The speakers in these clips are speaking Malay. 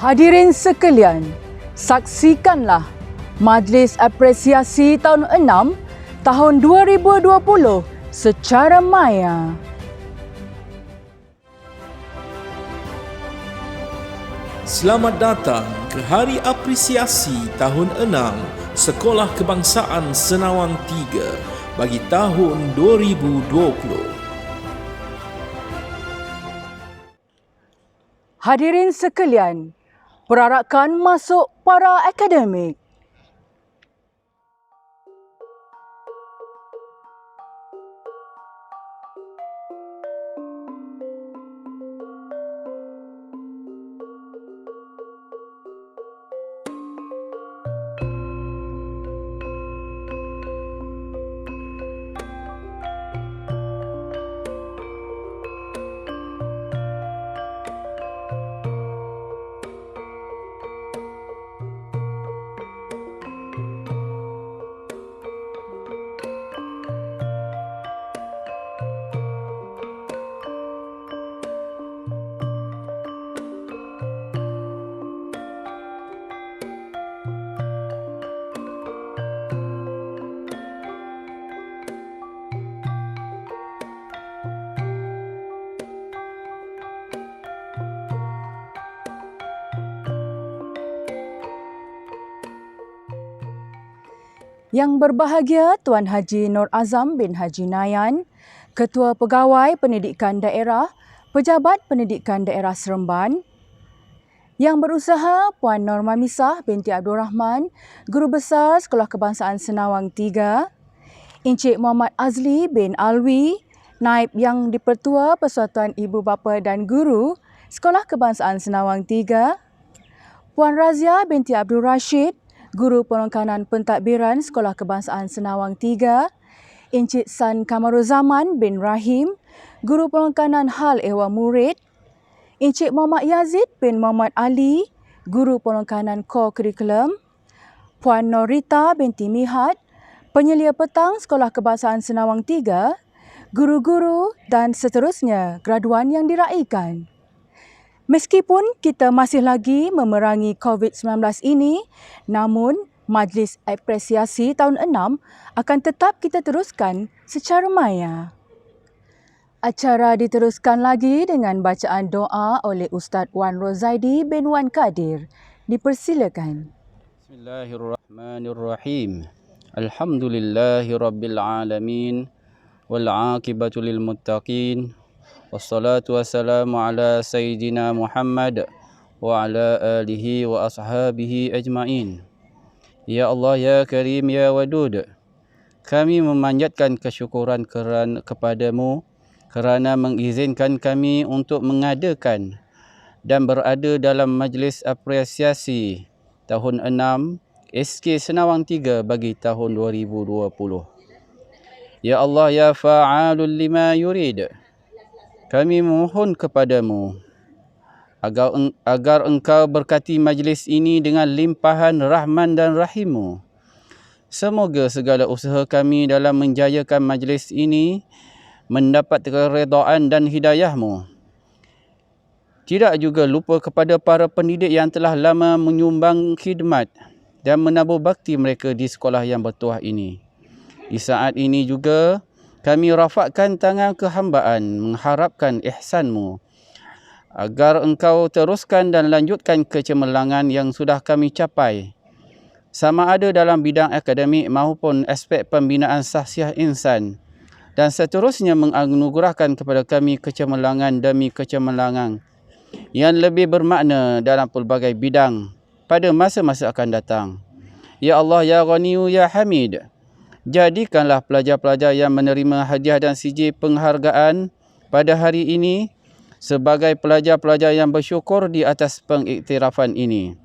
Hadirin sekalian, saksikanlah Majlis Apresiasi tahun 6 tahun 2020 secara maya. Selamat datang ke Hari Apresiasi tahun 6 Sekolah Kebangsaan Senawang 3 bagi tahun 2020. Hadirin sekalian, perarakan masuk para akademik. Yang berbahagia Tuan Haji Nur Azam bin Haji Nayan, Ketua Pegawai Pendidikan Daerah, Pejabat Pendidikan Daerah Seremban. Yang berusaha Puan Norma Misah binti Abdul Rahman, Guru Besar Sekolah Kebangsaan Senawang 3. Encik Muhammad Azli bin Alwi, Naib Yang di-Pertua Persatuan Ibu Bapa dan Guru Sekolah Kebangsaan Senawang 3. Puan Razia binti Abdul Rashid, Guru Penekanan Pentadbiran Sekolah Kebangsaan Senawang 3, Encik San Kamaruzaman bin Rahim, Guru Penekanan Hal Ehwal Murid, Encik Muhammad Yazid bin Muhammad Ali, Guru Penekanan Core Curriculum, Puan Norita binti Mihat, Penyelia Petang Sekolah Kebangsaan Senawang 3, guru-guru dan seterusnya graduan yang diraikan. Meskipun kita masih lagi memerangi COVID-19 ini, namun Majlis Apresiasi tahun 6 akan tetap kita teruskan secara maya. Acara diteruskan lagi dengan bacaan doa oleh Ustaz Wan Rozaidi bin Wan Kadir. Dipersilakan. Bismillahirrahmanirrahim. Alhamdulillahirabbil alamin wal 'aqibatu lil muttaqin. Wassalatu wassalamu ala Sayyidina Muhammad wa ala alihi wa ashabihi ajma'in. Ya Allah, ya Karim, ya Wadud, kami memanjatkan kesyukuran kepadamu kerana mengizinkan kami untuk mengadakan dan berada dalam Majlis Apresiasi tahun 6 SK Senawang 3 bagi tahun 2020. Ya Allah, ya Fa'alul lima yurid, kami memohon kepadamu agar engkau berkati majlis ini dengan limpahan rahman dan rahimu. Semoga segala usaha kami dalam menjayakan majlis ini mendapat keredaan dan hidayahmu. Tidak juga lupa kepada para pendidik yang telah lama menyumbang khidmat dan menabur bakti mereka di sekolah yang bertuah ini. Di saat ini juga kami rafakkan tangan kehambaan mengharapkan ihsanmu agar engkau teruskan dan lanjutkan kecemerlangan yang sudah kami capai, sama ada dalam bidang akademik maupun aspek pembinaan sahsiah insan, dan seterusnya menganugerahkan kepada kami kecemerlangan demi kecemerlangan yang lebih bermakna dalam pelbagai bidang pada masa-masa akan datang. Ya Allah, ya Ghaniyu, ya Hamid, jadikanlah pelajar-pelajar yang menerima hadiah dan sijil penghargaan pada hari ini sebagai pelajar-pelajar yang bersyukur di atas pengiktirafan ini.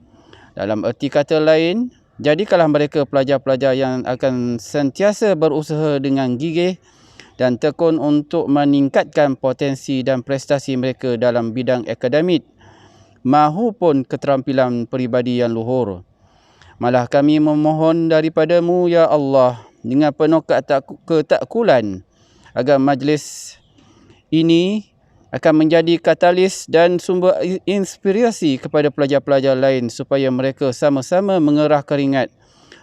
Dalam erti kata lain, jadikanlah mereka pelajar-pelajar yang akan sentiasa berusaha dengan gigih dan tekun untuk meningkatkan potensi dan prestasi mereka dalam bidang akademik maupun keterampilan peribadi yang luhur. Malah kami memohon daripadamu, ya Allah, dengan penuh ketakkulan agar majlis ini akan menjadi katalis dan sumber inspirasi kepada pelajar-pelajar lain supaya mereka sama-sama mengerah keringat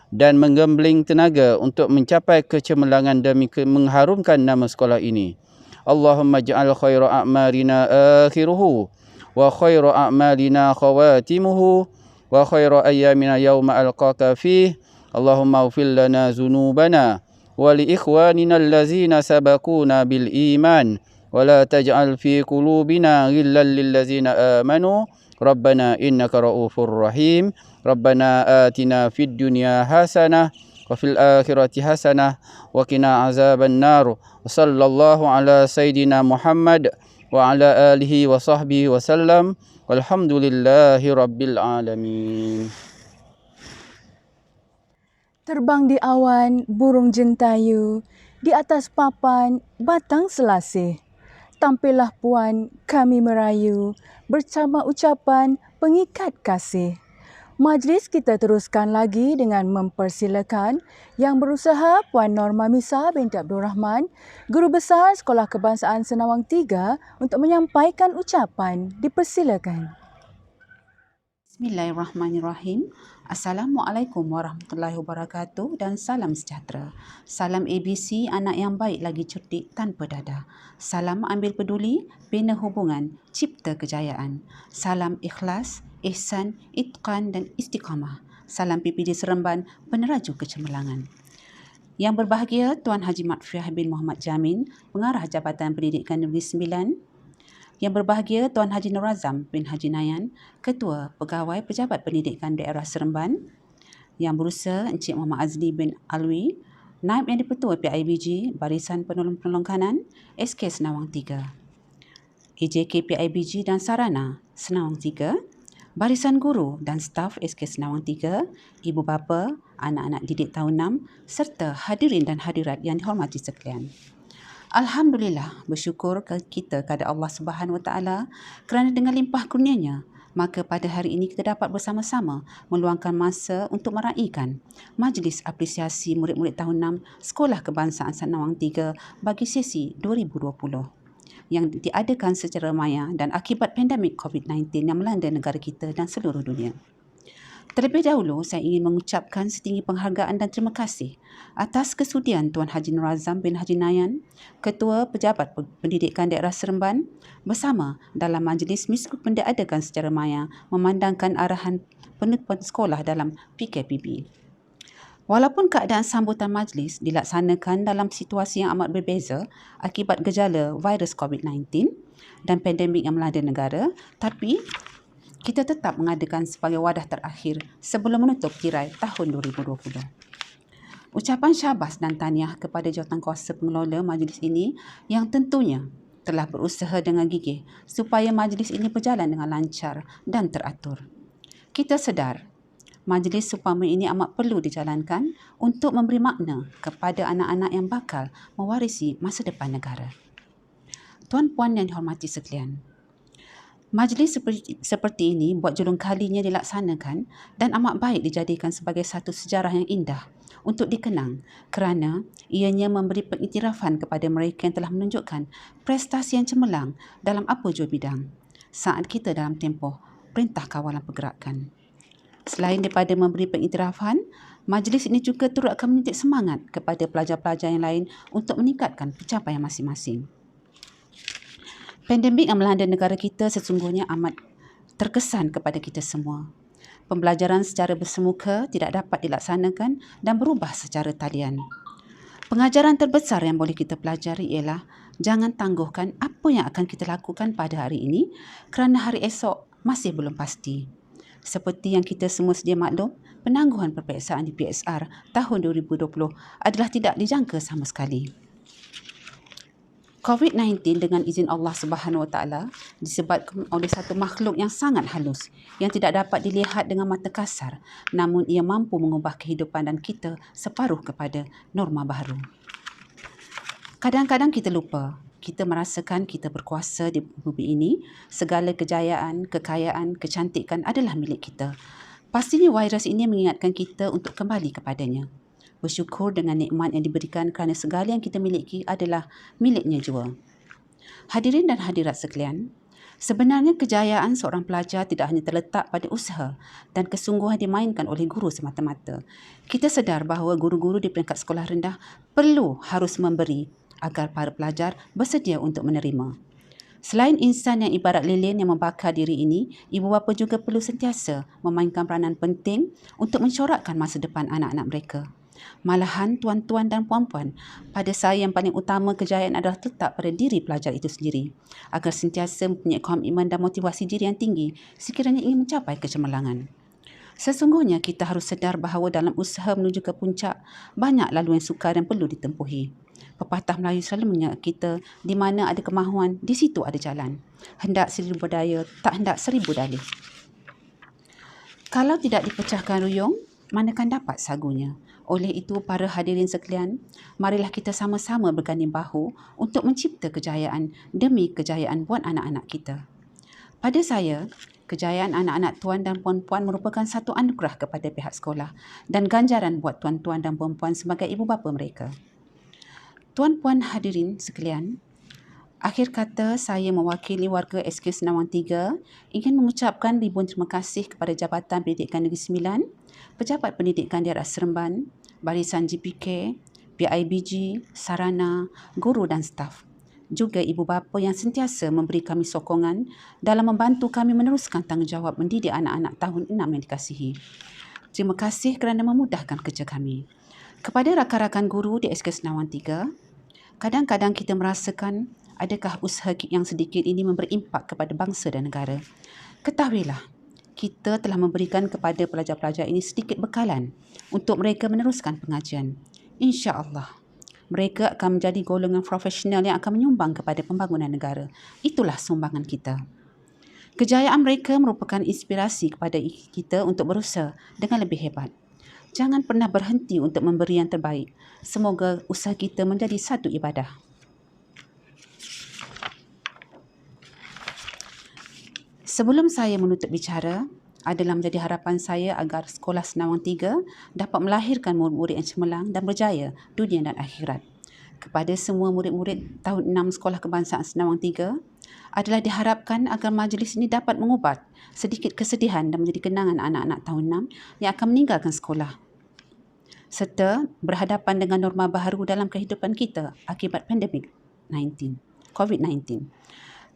dan menggembling tenaga untuk mencapai kecemerlangan demi mengharumkan nama sekolah ini. Allahumma ja'al khaira a'malina akhiruhu wa khaira a'malina khawatimuhu wa khaira ayyamina yawma alqaka fih. Allahumma ighfir lana zunubana wa li ikhwanina allazina sabaquna bil iman wa la taj'al fi qulubina ghillan lil ladzina amanu. Rabbana innaka ra'ufur rahim. Rabbana atina fid dunya hasanah wa fil akhirati hasanah wa qina azaban nar. Sallallahu ala sayidina Muhammad wa ala alihi wa sahbihi wa sallam. Walhamdulillahi rabbil alamin. Terbang di awan, burung jentayu, di atas papan, batang selasih. Tampillah puan, kami merayu, bersama ucapan pengikat kasih. Majlis kita teruskan lagi dengan mempersilakan yang berusaha Puan Norma Misa binti Abdul Rahman, Guru Besar Sekolah Kebangsaan Senawang 3 untuk menyampaikan ucapan. Dipersilakan. Bismillahirrahmanirrahim. Assalamualaikum warahmatullahi wabarakatuh dan salam sejahtera. Salam ABC, anak yang baik lagi cerdik tanpa dadah. Salam ambil peduli, bina hubungan, cipta kejayaan. Salam ikhlas, ihsan, itqan dan istiqamah. Salam PPD Seremban, peneraju kecemerlangan. Yang berbahagia Tuan Haji Matfiah bin Muhammad Jamin, Pengarah Jabatan Pendidikan Negeri Sembilan. Yang berbahagia Tuan Haji Nur Azam bin Haji Nayan, Ketua Pegawai Pejabat Pendidikan Daerah Seremban. Yang berusaha Encik Muhammad Azli bin Alwi, Naib Yang di-Pertua PIBG Barisan Penolong-Penolong Kanan, SK Senawang 3. EJK PIBG dan Sarana Senawang 3, Barisan Guru dan Staf SK Senawang 3, Ibu Bapa, anak-anak didik tahun 6 serta hadirin dan hadirat yang dihormati sekalian. Alhamdulillah, bersyukur kita kepada Allah Subhanahu Wa Taala kerana dengan limpah kurnianya, maka pada hari ini kita dapat bersama-sama meluangkan masa untuk meraihkan Majlis Apresiasi Murid-Murid Tahun 6 Sekolah Kebangsaan Senawang 3 bagi sesi 2020 yang diadakan secara maya dan akibat pandemik COVID-19 yang melanda negara kita dan seluruh dunia. Terlebih dahulu, saya ingin mengucapkan setinggi penghargaan dan terima kasih atas kesudian Tuan Haji Nur Azam bin Haji Nayan, Ketua Pejabat Pendidikan Daerah Seremban, bersama dalam majlis meskipun diadakan secara maya memandangkan arahan penutupan sekolah dalam PKPB. Walaupun keadaan sambutan majlis dilaksanakan dalam situasi yang amat berbeza akibat gejala virus COVID-19 dan pandemik yang melanda negara, tapi kita tetap mengadakan sebagai wadah terakhir sebelum menutup tirai tahun 2020. Ucapan syabas dan tahniah kepada jawatankuasa pengelola majlis ini yang tentunya telah berusaha dengan gigih supaya majlis ini berjalan dengan lancar dan teratur. Kita sedar majlis seumpama ini amat perlu dijalankan untuk memberi makna kepada anak-anak yang bakal mewarisi masa depan negara. Tuan-puan yang dihormati sekalian, majlis seperti ini buat julung kalinya dilaksanakan dan amat baik dijadikan sebagai satu sejarah yang indah untuk dikenang kerana ianya memberi pengiktirafan kepada mereka yang telah menunjukkan prestasi yang cemerlang dalam apa jua bidang saat kita dalam tempoh Perintah Kawalan Pergerakan. Selain daripada memberi pengiktirafan, majlis ini juga turut akan menyuntik semangat kepada pelajar-pelajar yang lain untuk meningkatkan pencapaian masing-masing. Pandemik yang melanda negara kita sesungguhnya amat terkesan kepada kita semua. Pembelajaran secara bersemuka tidak dapat dilaksanakan dan berubah secara talian. Pengajaran terbesar yang boleh kita pelajari ialah jangan tangguhkan apa yang akan kita lakukan pada hari ini kerana hari esok masih belum pasti. Seperti yang kita semua sedia maklum, penangguhan peperiksaan di PSR tahun 2020 adalah tidak dijangka sama sekali. COVID-19 dengan izin Allah Subhanahu Wa Taala disebabkan oleh satu makhluk yang sangat halus yang tidak dapat dilihat dengan mata kasar, namun ia mampu mengubah kehidupan dan kita separuh kepada norma baru. Kadang-kadang kita lupa, kita merasakan kita berkuasa di bumi ini, segala kejayaan, kekayaan, kecantikan adalah milik kita. Pastinya virus ini mengingatkan kita untuk kembali kepadanya. Bersyukur dengan nikmat yang diberikan kerana segala yang kita miliki adalah miliknya jua. Hadirin dan hadirat sekalian, sebenarnya kejayaan seorang pelajar tidak hanya terletak pada usaha dan kesungguhan dimainkan oleh guru semata-mata. Kita sedar bahawa guru-guru di peringkat sekolah rendah harus memberi agar para pelajar bersedia untuk menerima. Selain insan yang ibarat lilin yang membakar diri ini, ibu bapa juga perlu sentiasa memainkan peranan penting untuk mencorakkan masa depan anak-anak mereka. Malahan tuan-tuan dan puan-puan, pada saya yang paling utama kejayaan adalah tetap pada diri pelajar itu sendiri, agar sentiasa mempunyai komitmen dan motivasi diri yang tinggi sekiranya ingin mencapai kecemerlangan. Sesungguhnya kita harus sedar bahawa dalam usaha menuju ke puncak, banyak laluan sukar yang perlu ditempuhi. Pepatah Melayu selalu mengingat kita, di mana ada kemahuan, di situ ada jalan. Hendak 1000 daya, tak hendak 1000 dalih. Kalau tidak dipecahkan ruyung, manakan dapat sagunya. Oleh itu, para hadirin sekalian, marilah kita sama-sama berganding bahu untuk mencipta kejayaan demi kejayaan buat anak-anak kita. Pada saya, kejayaan anak-anak tuan dan puan-puan merupakan satu anugerah kepada pihak sekolah dan ganjaran buat tuan-tuan dan puan-puan sebagai ibu bapa mereka. Tuan-puan hadirin sekalian, akhir kata saya mewakili warga SK Senawang 3 ingin mengucapkan ribuan terima kasih kepada Jabatan Pendidikan Negeri Sembilan, Pejabat Pendidikan Daerah Seremban, Barisan GPK, PIBG, sarana, guru dan staf. Juga ibu bapa yang sentiasa memberi kami sokongan dalam membantu kami meneruskan tanggungjawab mendidik anak-anak tahun 6 yang dikasihi. Terima kasih kerana memudahkan kerja kami. Kepada rakan-rakan guru di SK Senawang 3, kadang-kadang kita merasakan adakah usaha yang sedikit ini memberi impak kepada bangsa dan negara. Ketahuilah, kita telah memberikan kepada pelajar-pelajar ini sedikit bekalan untuk mereka meneruskan pengajian. InsyaAllah, mereka akan menjadi golongan profesional yang akan menyumbang kepada pembangunan negara. Itulah sumbangan kita. Kejayaan mereka merupakan inspirasi kepada kita untuk berusaha dengan lebih hebat. Jangan pernah berhenti untuk memberi yang terbaik. Semoga usaha kita menjadi satu ibadah. Sebelum saya menutup bicara, adalah menjadi harapan saya agar Sekolah Senawang 3 dapat melahirkan murid-murid yang cemerlang dan berjaya dunia dan akhirat. Kepada semua murid-murid tahun 6 Sekolah Kebangsaan Senawang 3, adalah diharapkan agar majlis ini dapat mengubat sedikit kesedihan dan menjadi kenangan anak-anak tahun 6 yang akan meninggalkan sekolah, serta berhadapan dengan norma baharu dalam kehidupan kita akibat pandemik COVID-19.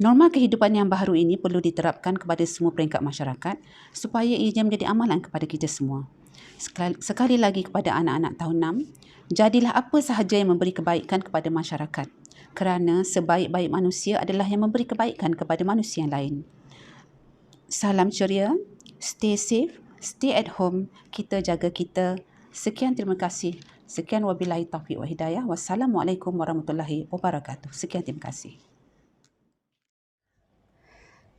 Norma kehidupan yang baharu ini perlu diterapkan kepada semua peringkat masyarakat supaya ia menjadi amalan kepada kita semua. Sekali lagi kepada anak-anak tahun 6, jadilah apa sahaja yang memberi kebaikan kepada masyarakat, kerana sebaik-baik manusia adalah yang memberi kebaikan kepada manusia yang lain. Salam ceria, stay safe, stay at home, kita jaga kita. Sekian, terima kasih. Sekian, wabillahi taufiq wa hidayah. Wassalamualaikum warahmatullahi wabarakatuh. Sekian, terima kasih.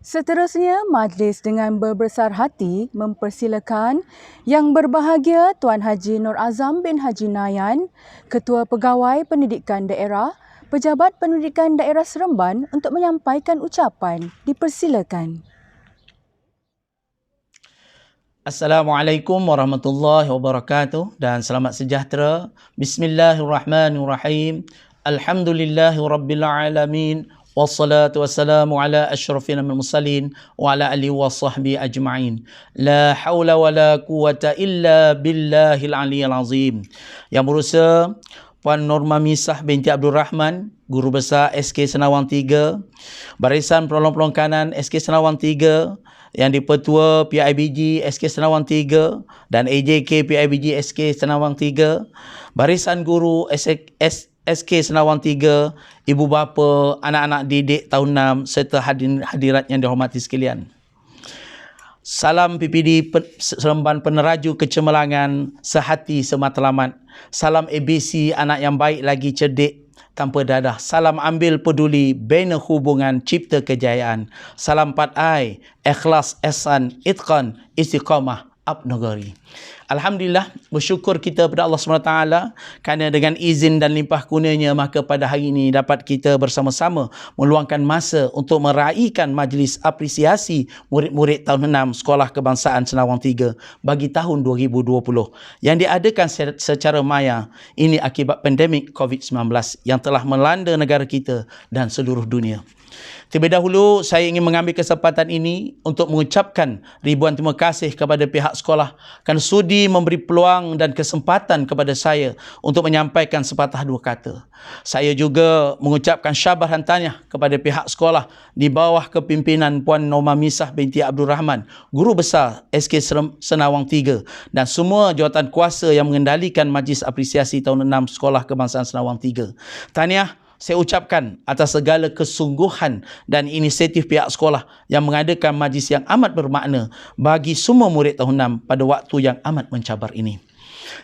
Seterusnya, majlis dengan berbesar hati mempersilakan Yang Berbahagia Tuan Haji Nur Azam bin Haji Nayan, Ketua Pegawai Pendidikan Daerah, Pejabat Pendidikan Daerah Seremban untuk menyampaikan ucapan. Dipersilakan. Assalamualaikum warahmatullahi wabarakatuh dan selamat sejahtera. Bismillahirrahmanirrahim. Alhamdulillahirabbil alamin. Wassalatu wassalamu ala asyrafil mursalin wa ala alihi wa sahbihi ajma'in. La haula wa la quwata illa billahil aliyyil azim. Yang berusaha Puan Norma Misah binti Abdul Rahman, Guru Besar SK Senawang 3, Barisan Penolong-Penolong Kanan SK Senawang 3, yang di-Pertua PIBG SK Senawang 3 dan AJK PIBG SK Senawang 3, Barisan Guru SK Senawang 3, ibu bapa, anak-anak didik tahun 6 serta hadirat yang dihormati sekalian. Salam PPD Seremban Peneraju Kecemerlangan, sehati sematlamat. Salam ABC, anak yang baik lagi cerdik tanpa dadah. Salam ambil peduli, bina hubungan, cipta kejayaan. Salam 4I, ikhlas, ihsan, itqan, istiqamah. Abnegari. Alhamdulillah, bersyukur kita kepada Allah SWT kerana dengan izin dan limpah kurnianya maka pada hari ini dapat kita bersama-sama meluangkan masa untuk meraihkan majlis apresiasi murid-murid tahun 6 Sekolah Kebangsaan Senawang 3 bagi tahun 2020 yang diadakan secara maya ini akibat pandemik COVID-19 yang telah melanda negara kita dan seluruh dunia. Terlebih dahulu, saya ingin mengambil kesempatan ini untuk mengucapkan ribuan terima kasih kepada pihak sekolah kerana sudi memberi peluang dan kesempatan kepada saya untuk menyampaikan sepatah dua kata. Saya juga mengucapkan syabas dan tahniah kepada pihak sekolah di bawah kepimpinan Puan Norma Misah binti Abdul Rahman, Guru Besar SK Senawang 3 dan semua jawatan kuasa yang mengendalikan Majlis Apresiasi tahun 6 Sekolah Kebangsaan Senawang 3. Tahniah saya ucapkan atas segala kesungguhan dan inisiatif pihak sekolah yang mengadakan majlis yang amat bermakna bagi semua murid tahun 6 pada waktu yang amat mencabar ini.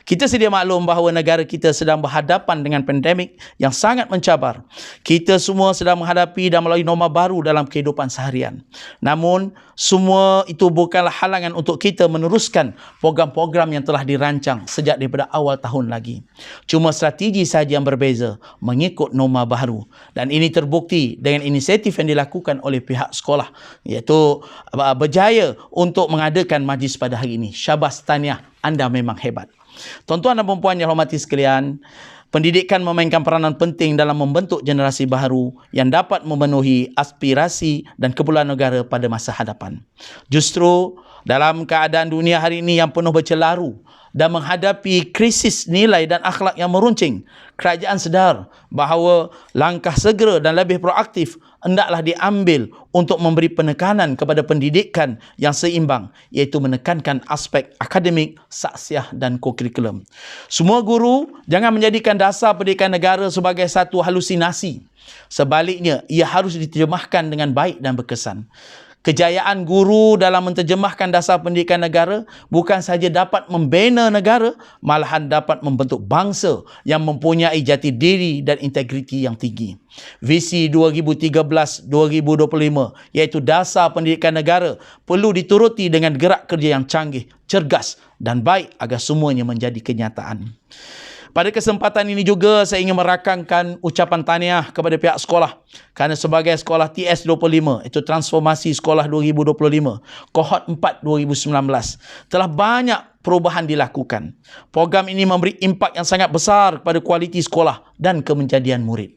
Kita sedia maklum bahawa negara kita sedang berhadapan dengan pandemik yang sangat mencabar. Kita semua sedang menghadapi dan melalui norma baru dalam kehidupan seharian. Namun, semua itu bukanlah halangan untuk kita meneruskan program-program yang telah dirancang sejak daripada awal tahun lagi. Cuma strategi sahaja yang berbeza mengikut norma baru. Dan ini terbukti dengan inisiatif yang dilakukan oleh pihak sekolah, iaitu berjaya untuk mengadakan majlis pada hari ini. Syabas, tahniah, anda memang hebat. Tuan-tuan dan puan-puan yang hormati sekalian, pendidikan memainkan peranan penting dalam membentuk generasi baharu yang dapat memenuhi aspirasi dan keperluan negara pada masa hadapan. Justru dalam keadaan dunia hari ini yang penuh bercelaru dan menghadapi krisis nilai dan akhlak yang meruncing, kerajaan sedar bahawa langkah segera dan lebih proaktif hendaklah diambil untuk memberi penekanan kepada pendidikan yang seimbang, iaitu menekankan aspek akademik, saksiah dan kokurikulum. Semua guru jangan menjadikan dasar pendidikan negara sebagai satu halusinasi. Sebaliknya, ia harus diterjemahkan dengan baik dan berkesan. Kejayaan guru dalam menterjemahkan dasar pendidikan negara bukan sahaja dapat membina negara, malahan dapat membentuk bangsa yang mempunyai jati diri dan integriti yang tinggi. Visi 2013-2025 iaitu dasar pendidikan negara perlu dituruti dengan gerak kerja yang canggih, cergas dan baik agar semuanya menjadi kenyataan. Pada kesempatan ini juga saya ingin merakamkan ucapan tahniah kepada pihak sekolah kerana sebagai sekolah TS25, itu Transformasi Sekolah 2025, Kohort 4 2019, telah banyak perubahan dilakukan. Program ini memberi impak yang sangat besar kepada kualiti sekolah dan kemenjadian murid.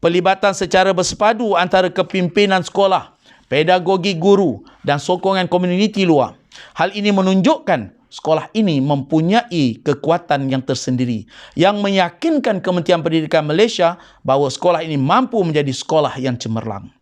Pelibatan secara bersepadu antara kepimpinan sekolah, pedagogi guru dan sokongan komuniti luar. Hal ini menunjukkan sekolah ini mempunyai kekuatan yang tersendiri yang meyakinkan Kementerian Pendidikan Malaysia bahawa sekolah ini mampu menjadi sekolah yang cemerlang.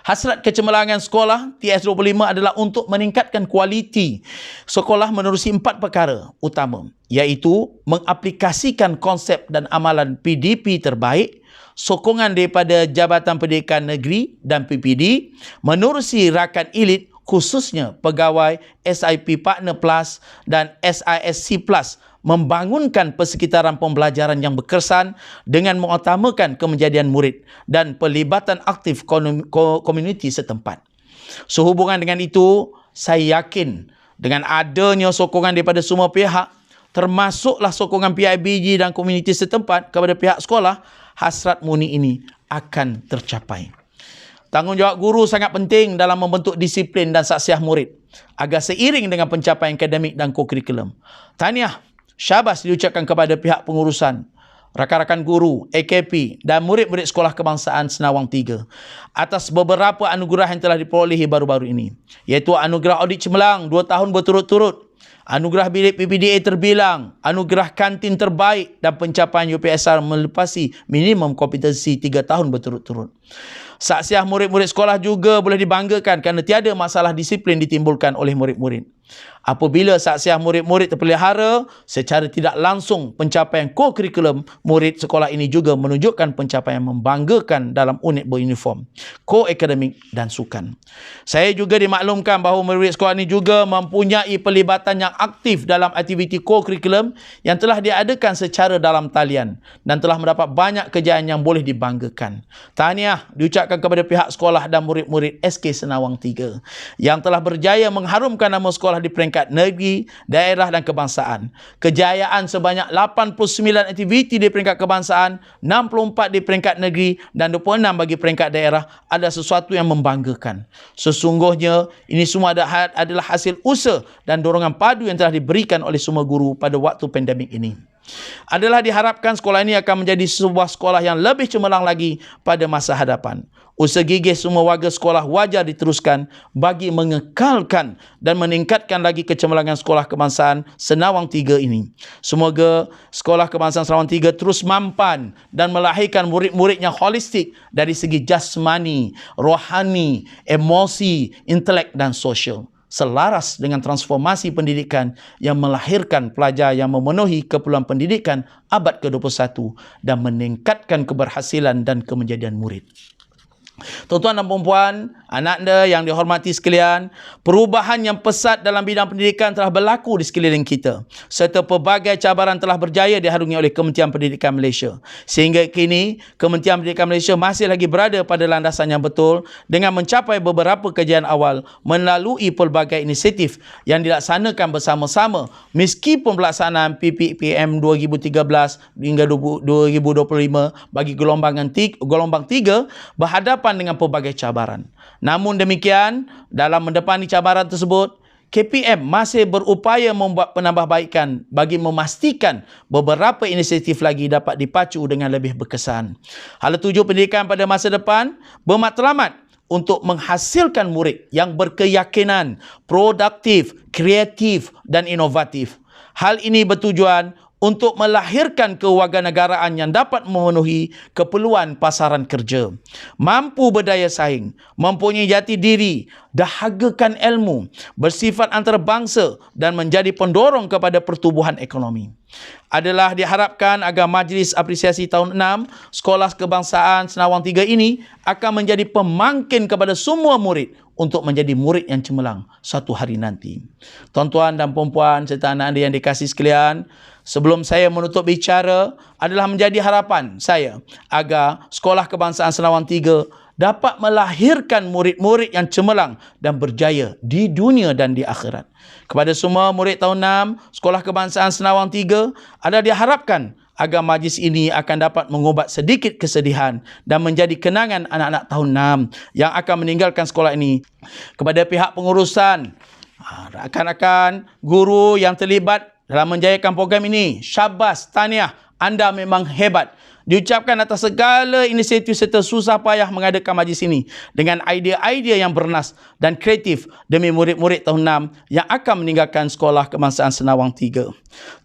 Hasrat kecemerlangan sekolah TS25 adalah untuk meningkatkan kualiti sekolah menerusi 4 perkara utama, iaitu mengaplikasikan konsep dan amalan PDP terbaik, sokongan daripada Jabatan Pendidikan Negeri dan PPD, menerusi rakan elit khususnya pegawai SIP Partner Plus dan SISC Plus, membangunkan persekitaran pembelajaran yang berkesan dengan mengutamakan kemenjadian murid dan pelibatan aktif komuniti setempat. Sehubungan dengan itu, saya yakin dengan adanya sokongan daripada semua pihak, termasuklah sokongan PIBG dan komuniti setempat kepada pihak sekolah, hasrat murni ini akan tercapai. Tanggungjawab guru sangat penting dalam membentuk disiplin dan saksiah murid agar seiring dengan pencapaian akademik dan kokurikulum. Tahniah, syabas diucapkan kepada pihak pengurusan, rakan-rakan guru, AKP dan murid-murid Sekolah Kebangsaan Senawang 3 atas beberapa anugerah yang telah diperolehi baru-baru ini, iaitu anugerah audit cemerlang 2 tahun berturut-turut, anugerah bilik PPDA terbilang, anugerah kantin terbaik dan pencapaian UPSR melepasi minimum kompetensi 3 tahun berturut-turut. Saksiah murid-murid sekolah juga boleh dibanggakan kerana tiada masalah disiplin ditimbulkan oleh murid-murid. Apabila saksiah murid-murid terpelihara, secara tidak langsung pencapaian kokurikulum murid sekolah ini juga menunjukkan pencapaian membanggakan dalam unit beruniform, ko-akademik dan sukan. Saya juga dimaklumkan bahawa murid sekolah ini juga mempunyai pelibatan yang aktif dalam aktiviti kokurikulum yang telah diadakan secara dalam talian dan telah mendapat banyak kejayaan yang boleh dibanggakan. Tahniah diucapkan kepada pihak sekolah dan murid-murid SK Senawang 3 yang telah berjaya mengharumkan nama sekolah di peringkat peringkat negeri, daerah dan kebangsaan. Kejayaan sebanyak 89 aktiviti di peringkat kebangsaan, 64 di peringkat negeri dan 26 bagi peringkat daerah adalah sesuatu yang membanggakan. Sesungguhnya ini semua adalah hasil usaha dan dorongan padu yang telah diberikan oleh semua guru pada waktu pandemik ini. Adalah diharapkan sekolah ini akan menjadi sebuah sekolah yang lebih cemerlang lagi pada masa hadapan. Usaha gigih semua warga sekolah wajar diteruskan bagi mengekalkan dan meningkatkan lagi kecemerlangan sekolah kebangsaan Senawang 3 ini. Semoga sekolah kebangsaan Senawang 3 terus mampan dan melahirkan murid-murid yang holistik dari segi jasmani, rohani, emosi, intelek dan sosial, selaras dengan transformasi pendidikan yang melahirkan pelajar yang memenuhi keperluan pendidikan abad ke-21 dan meningkatkan keberhasilan dan kemenjadian murid. Tuan-tuan dan puan-puan, anak anda yang dihormati sekalian, perubahan yang pesat dalam bidang pendidikan telah berlaku di sekeliling kita, serta pelbagai cabaran telah berjaya diharungi oleh Kementerian Pendidikan Malaysia. Sehingga kini, Kementerian Pendidikan Malaysia masih lagi berada pada landasan yang betul dengan mencapai beberapa kejayaan awal melalui pelbagai inisiatif yang dilaksanakan bersama-sama meskipun pelaksanaan PPPM 2013 hingga 2025 bagi gelombang 3 berhadapan dengan pelbagai cabaran. Namun demikian, dalam mendepani cabaran tersebut, KPM masih berupaya membuat penambahbaikan bagi memastikan beberapa inisiatif lagi dapat dipacu dengan lebih berkesan. Hala tuju pendidikan pada masa depan bermatlamat untuk menghasilkan murid yang berkeyakinan, produktif, kreatif dan inovatif. Hal ini bertujuan untuk melahirkan kewarganegaraan yang dapat memenuhi keperluan pasaran kerja, mampu berdaya saing, mempunyai jati diri, dahagakan ilmu, bersifat antarabangsa dan menjadi pendorong kepada pertumbuhan ekonomi. Adalah diharapkan agar Majlis Apresiasi Tahun 6 Sekolah Kebangsaan Senawang 3 ini akan menjadi pemangkin kepada semua murid untuk menjadi murid yang cemerlang satu hari nanti. Tuan-tuan dan puan-puan serta anak anda yang dikasihi sekalian, sebelum saya menutup bicara, adalah menjadi harapan saya agar Sekolah Kebangsaan Senawang 3 dapat melahirkan murid-murid yang cemerlang dan berjaya di dunia dan di akhirat. Kepada semua murid tahun 6 Sekolah Kebangsaan Senawang 3, adalah diharapkan agar majlis ini akan dapat mengubat sedikit kesedihan dan menjadi kenangan anak-anak tahun 6 yang akan meninggalkan sekolah ini. Kepada pihak pengurusan, rakan-rakan guru yang terlibat dalam menjayakan program ini, syabas, tahniah, anda memang hebat. Diucapkan atas segala inisiatif serta susah payah mengadakan majlis ini dengan idea-idea yang bernas dan kreatif demi murid-murid tahun 6 yang akan meninggalkan Sekolah Kebangsaan Senawang 3.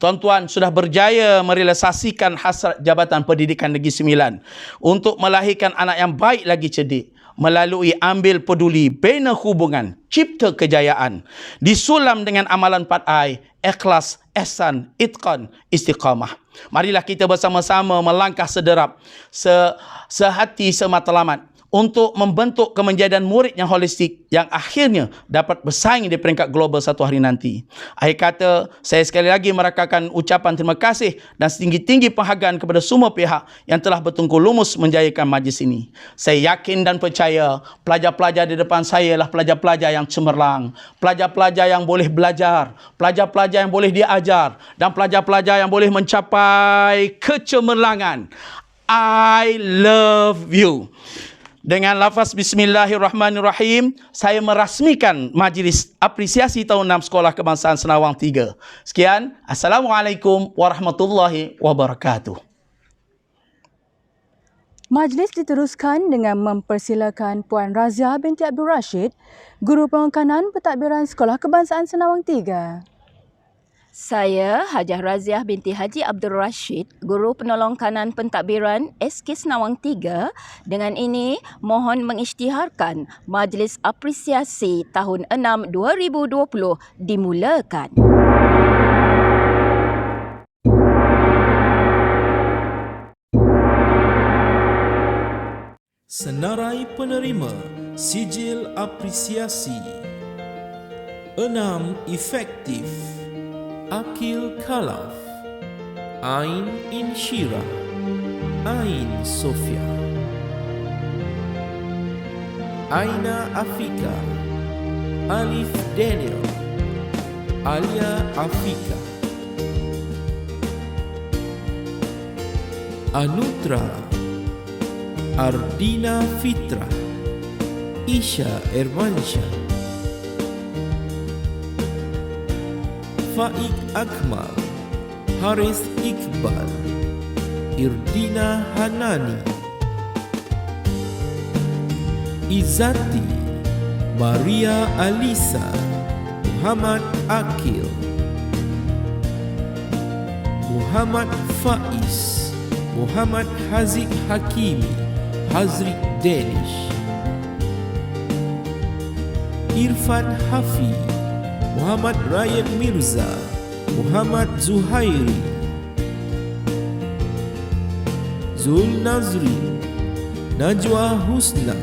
Tuan-tuan sudah berjaya merealisasikan hasrat Jabatan Pendidikan Negeri Sembilan untuk melahirkan anak yang baik lagi cerdik melalui ambil peduli, bina hubungan, cipta kejayaan, disulam dengan amalan 4I, ikhlas, ihsan, itqan, istiqamah. Marilah kita bersama-sama melangkah sederap, sehati, sematlamat untuk membentuk kemenjadian murid yang holistik yang akhirnya dapat bersaing di peringkat global satu hari nanti. Akhir kata, saya sekali lagi merakakan ucapan terima kasih dan setinggi-tinggi penghargaan kepada semua pihak yang telah bertungku lumus menjayakan majlis ini. Saya yakin dan percaya pelajar-pelajar di depan saya adalah pelajar-pelajar yang cemerlang, pelajar-pelajar yang boleh belajar, pelajar-pelajar yang boleh diajar dan pelajar-pelajar yang boleh mencapai kecemerlangan. I love you. Dengan lafaz Bismillahirrahmanirrahim, saya merasmikan Majlis Apresiasi Tahun 6 Sekolah Kebangsaan Senawang 3. Sekian, Assalamualaikum warahmatullahi wabarakatuh. Majlis diteruskan dengan mempersilakan Puan Razia binti Abdul Rashid, Guru Pengkanan Pentadbiran Sekolah Kebangsaan Senawang 3. Saya, Hajah Raziah binti Haji Abdul Rashid, Guru Penolong Kanan Pentadbiran SK Senawang 3. Dengan ini, mohon mengisytiharkan Majlis Apresiasi Tahun 6 2020 dimulakan. Senarai penerima Sijil Apresiasi. 6 efektif. Akil Khalaf, Ain Insyirah, Ain Sofia, Aina Afika, Alif Daniel, Alia Afika, Anutra, Ardina Fitra, Isha Ermansyah, Faik Akmal, Haris Iqbal, Irdina Hanani, Izzati, Maria Alisa, Muhammad Akil, Muhammad Faiz, Muhammad Haziq Hakimi, Hazrik Danish, Irfan Hafi, Muhammad Ryan Mirza, Muhammad Zuhairi, Zul Nazrin, Najwa Husna,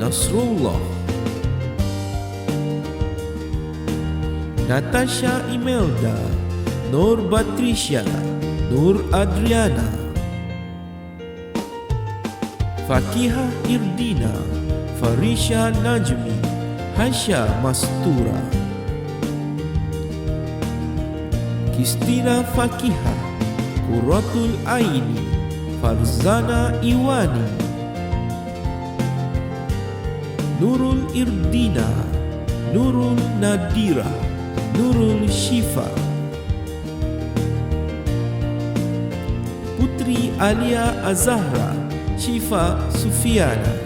Nasrullah, Natasha Imelda, Nur Batrisha, Nur Adriana, Fakihah Irdina, Farisha Najmi, Hasya Mastura, Kistina Fakihah, Quratul Aini, Farzana Iwani, Nurul Irdina, Nurul Nadira, Nurul Shifa, Putri Alia Azahra, Shifa Sufiana,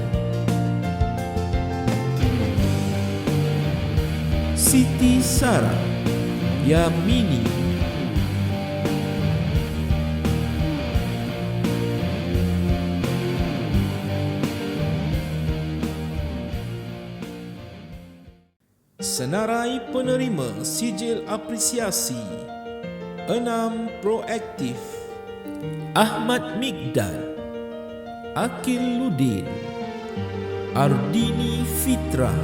Siti Sarah, Yamini, Senarai penerima sijil apresiasi 6 proaktif Ahmad Migdad, Akil Ludin, Ardini Fitra,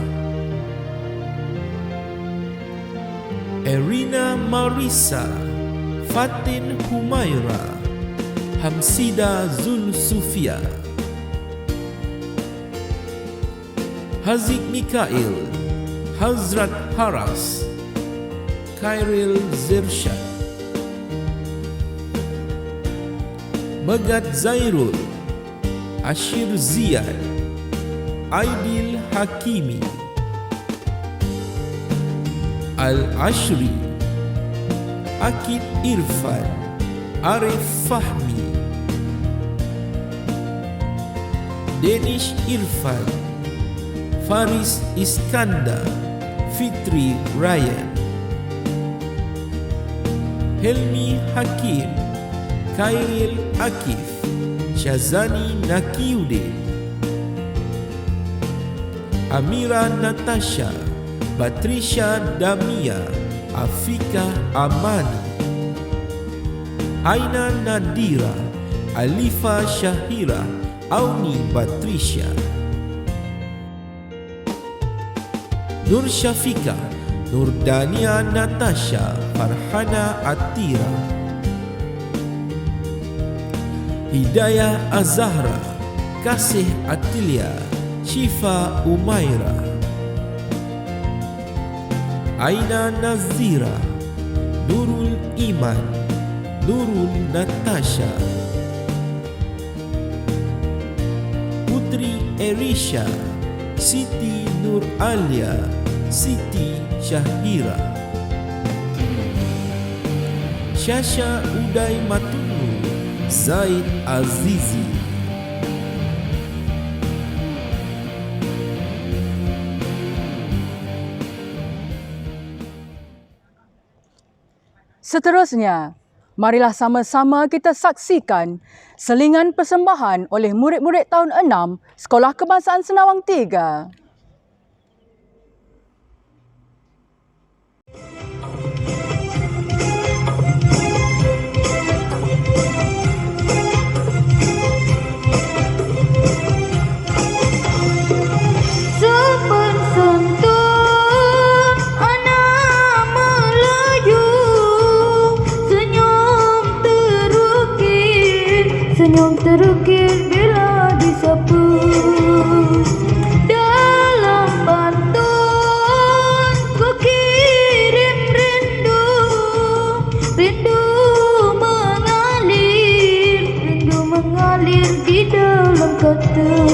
Erina Marisa, Fatin Humaira, Hamsida Zulsufia, Haziq Mikail, Hazrat Haras, Khairil Zirshad, Megat Zairul, Ashir Ziyad, Aidil Hakimi, Al-Ashri, Akid Irfan, Arif Fahmi, Danish Irfan, Faris Iskandar, Fitri Ryan, Helmi Hakim, Khairil Akif, Syazani Nakiuddin, Amira Natasha, Batrisha Damia, Afika Amani, Aina Nadira, Alifa Syahira, Auni Batrisha, Nur Syafika, Nurdania Natasha, Farhana Atira, Hidayah Azahra, Kasih Atilia, Shifa Umaira, Aina Nazira, Nurul Iman, Nurul Natasha, Putri Erisha, Siti Nur Alia, Siti Syahira, Syasha Uday Matunu, Zaid Azizi, Seterusnya, marilah sama-sama kita saksikan selingan persembahan oleh murid-murid tahun 6 Sekolah Kebangsaan Senawang 3. Senyum terukir bila disapu dalam pantun ku kirim kata.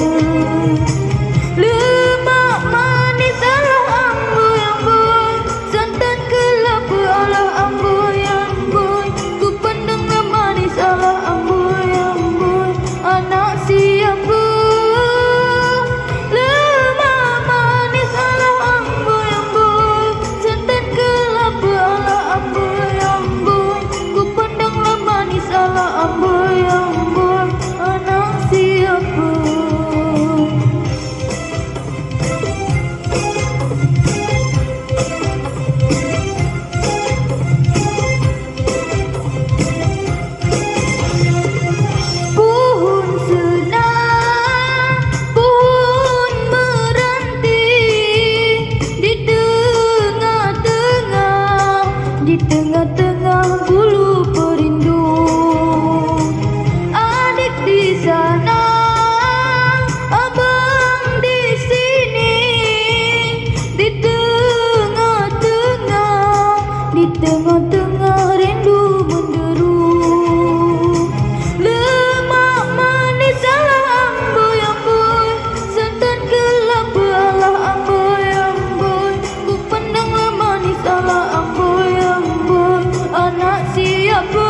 Lemak manis ala ambo yang boy, santan kelapa ala ambo yang boy. Ku pandanglah manis ala ambo yang boy, anak siapa? Lemak manis ala ambo yang boy, santan kelapa ala ambo yang boy. Ku pandanglah manis ala ambo yang boy, anak siapa? Pohon senang, pohon meranti, di tengah-tengah bulu perindu. Adik di sana, abang di sini, di tengah-tengah rindu menderu. Lemak manis ala ambo yang boy, santan kelapa ala ambo yang boy. Ku pandanglah manis ala ambo yang boy, anak siapa?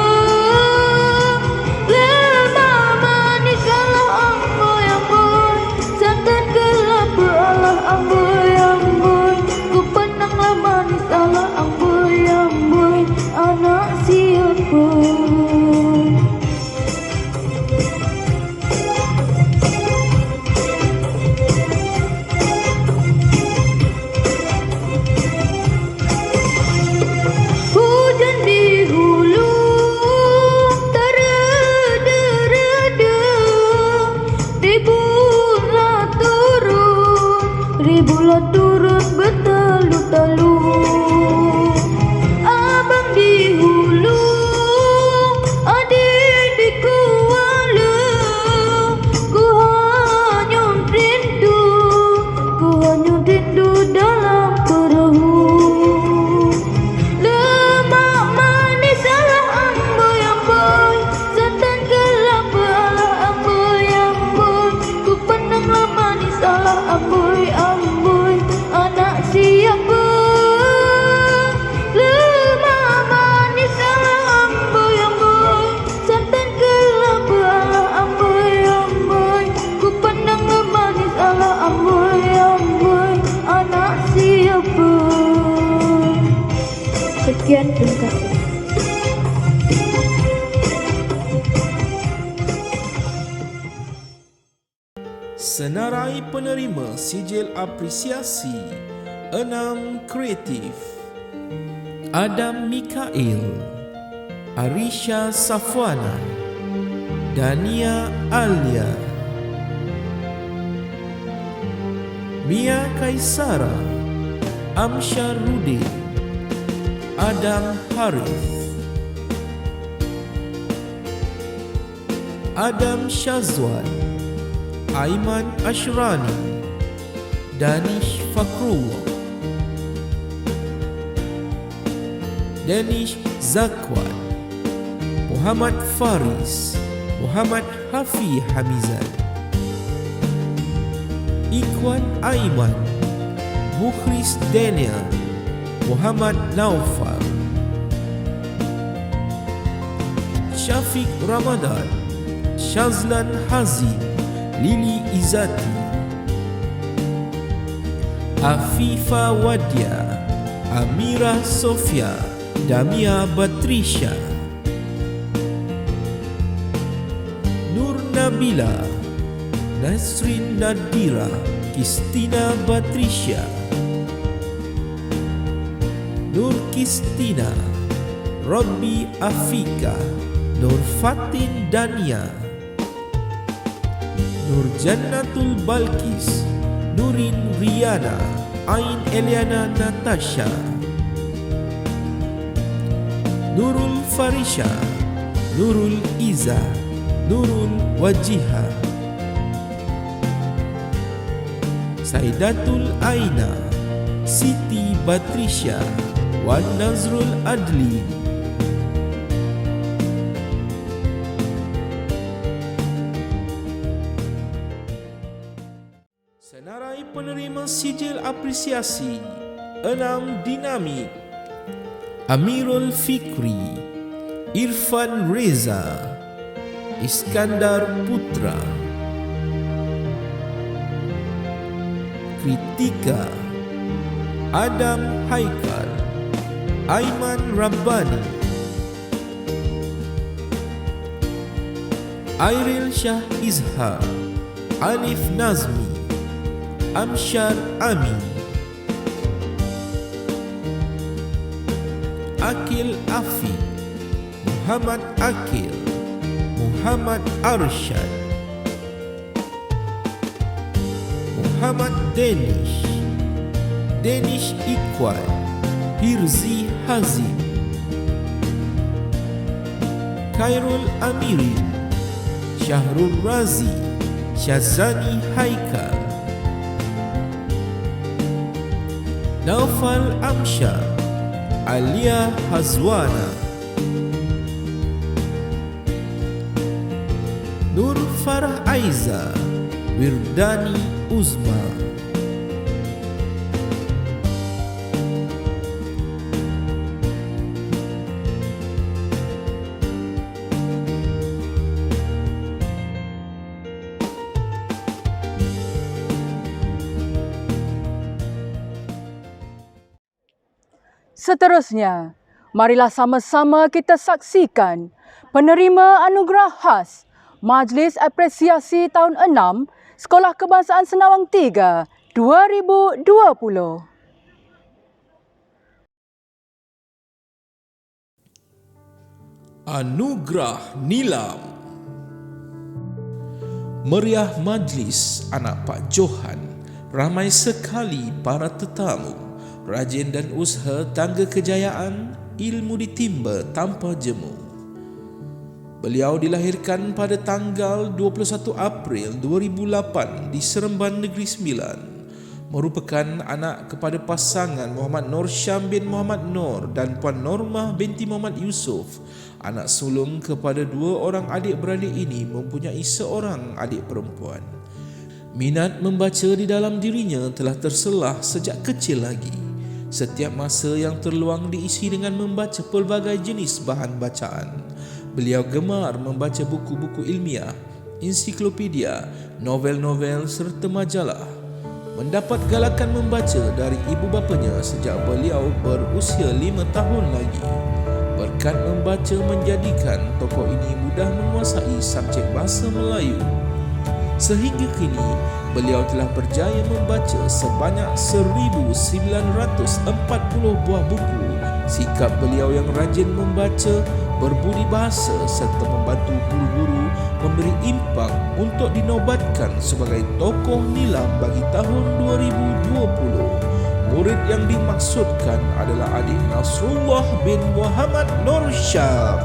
Lemak manis ala ambo yang boy, santan kelapa ala ambo yang boy. Ku pandanglah manis ala ambo yang boy, anak siapa? Hujan di hulu tereda-reda, ribulah turun bertalu-talu. Abang di hulu, adik di kuala, ku hanyut rindu dalam perahu. Lemak manis ala ambo yang boy, santan kelapa ala ambo yang boy. Ku pandanglah manis ala amboy, anak siapa? Lemak manis ala ambo yang boy, santan kelapa ala ambo yang boy. Ku pandanglah manis ala ambo yang boy, anak siapa? Sekian, terima kasih. Senarai penerima sijil apresiasi 6 kreatif: Adam Mikail, Arisha Safwana, Dania Alia, Mia Kaisara, Amsyar Rudi, Adam Harith, Adam Syazwan, Aiman Ashrani, Danish Fakrullah, Danish Zakwan, Muhammad Faris, Muhammad Hafi Hamizan, Ikhwan Aiman, Mukhris Daniel, Muhammad Naufal, Syafiq Ramadan, Shazlan Hazim, Lili Izati, Afifa Wadia, Amira Sofia, Damia Batrisha, Nur Nabila, Nasrin Nadira, Kistina Batrisha, Nur Kistina, Robbi Afika, Nur Fatin Dania, Nur Jannatul Balkis, Nurin Riana, Ain Eliana Natasha, Nurul Farisha, Nurul Iza, Nurul Wajiha, Saidatul Aina, Siti Batrisha, Wan Nazrul Adli, Senarai penerima sijil apresiasi 6 dinamik: Amirul Fikri, Irfan Reza, Iskandar Putra. Kritika: Adam Haikal, Aiman Rabbani, Airil Shah Izhar, Alif Nazmi, Amsyar Amin, Akil Afiq, Muhammad Akil, Muhammad Arsyad, Muhammad Danish, Danish Iqbal, Hirzi Hazim, Khairul Amirin, Syahrul Razi, Syazani Haikal, Naufal Amsyar, Alia Hazwana, Nur Farah Aiza, Wirdani Uzma. Seterusnya, marilah sama-sama kita saksikan penerima anugerah khas Majlis Apresiasi Tahun 6 Sekolah Kebangsaan Senawang 3 2020. Anugerah Nilam. Meriah majlis anak Pak Johan, ramai sekali para tetamu. Rajin dan usaha tangga kejayaan, ilmu ditimba tanpa jemu. Beliau dilahirkan pada tanggal 21 April 2008 di Seremban Negeri Sembilan. Merupakan anak kepada pasangan Muhammad Nur Syam bin Muhammad Nur dan Puan Normah binti Muhammad Yusof. Anak sulung kepada 2 orang adik-beradik ini mempunyai seorang adik perempuan. Minat membaca di dalam dirinya telah terselah sejak kecil lagi. Setiap masa yang terluang diisi dengan membaca pelbagai jenis bahan bacaan. Beliau gemar membaca buku-buku ilmiah, ensiklopedia, novel-novel serta majalah. Mendapat galakan membaca dari ibu bapanya sejak beliau berusia 5 tahun lagi. Berkat membaca menjadikan tokoh ini mudah menguasai subjek bahasa Melayu. Sehingga kini, beliau telah berjaya membaca sebanyak 1,940 buah buku. Sikap beliau yang rajin membaca, berbudi bahasa serta membantu guru-guru memberi impak untuk dinobatkan sebagai tokoh nilam bagi tahun 2020. Murid yang dimaksudkan adalah adik Nasrullah bin Muhammad Nur Syam.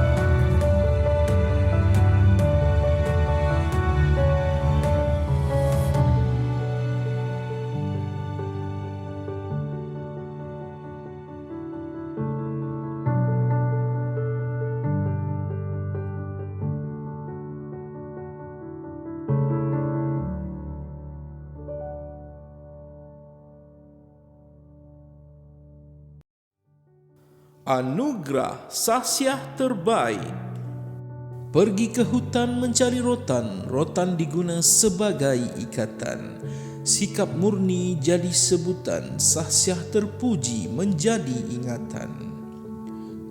Anugerah Sahsiah Terbaik. Pergi ke hutan mencari rotan, rotan diguna sebagai ikatan. Sikap murni jadi sebutan, sahsiah terpuji menjadi ingatan.